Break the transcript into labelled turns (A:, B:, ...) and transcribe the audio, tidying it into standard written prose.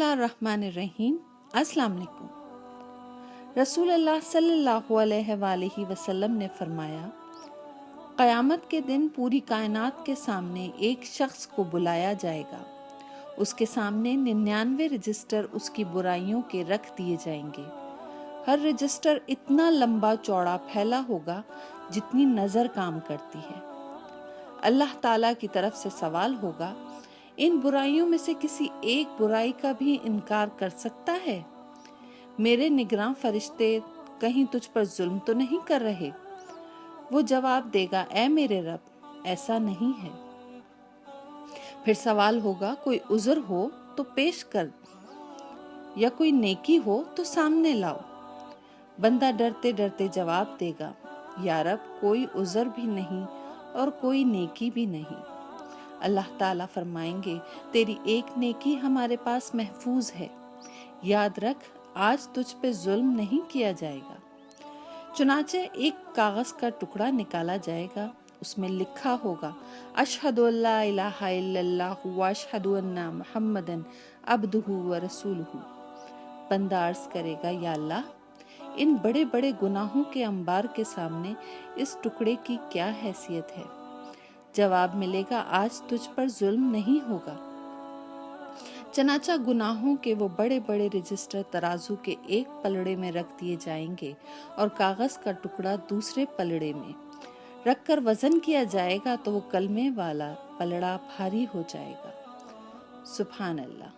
A: बिस्मिल्लाहिर्रहमानिर्रहीम। अस्सलाम वालेकुम। रसूल अल्लाह सल्लल्लाहु अलैहि वसल्लम ने फरमाया, क़यामत के दिन पूरी कायनात के सामने एक शख्स को बुलाया जाएगा। उसके सामने 99 रजिस्टर उसकी बुराइयों के रख दिए जाएंगे। हर रजिस्टर इतना लंबा चौड़ा फैला होगा जितनी नज़र काम करती है। अल्लाह ताला की तरफ से सवाल होगा, इन बुराइयों में से किसी एक बुराई का भी इनकार कर सकता है? मेरे निगरां फरिश्ते कहीं तुझ पर जुल्म तो नहीं कर रहे? वो जवाब देगा, ऐ मेरे रब, ऐसा नहीं है। फिर सवाल होगा, कोई उज़र हो तो पेश कर, या कोई नेकी हो तो सामने लाओ। बंदा डरते डरते जवाब देगा, या रब, कोई उज़र भी नहीं और कोई नेकी भी नहीं। अल्लाह ताला फरमाएंगे, तेरी एक नेकी हमारे पास महफूज है, याद रख, आज तुझ पे जुल्म नहीं किया जाएगा। चुनाचे एक कागज़ का टुकड़ा निकाला जाएगा। उसमें लिखा होगा, अशहदु अल्ला इलाहा इल्लल्लाहु व अशहदु अन्ना मुहम्मदन अब्दुहु व रसूलुहु। बंदा अर्ज़ करेगा, या अल्लाह, इन बड़े बड़े गुनाहों के अंबार के सामने इस टुकड़े की क्या हैसियत है? जवाब मिलेगा, आज तुझ पर जुल्म नहीं होगा। चनाचा गुनाहों के वो बड़े बड़े रजिस्टर तराजू के एक पलड़े में रख दिए जाएंगे और कागज़ का टुकड़ा दूसरे पलड़े में रख कर वज़न किया जाएगा तो वो कलमे वाला पलड़ा भारी हो जाएगा। सुभान अल्लाह।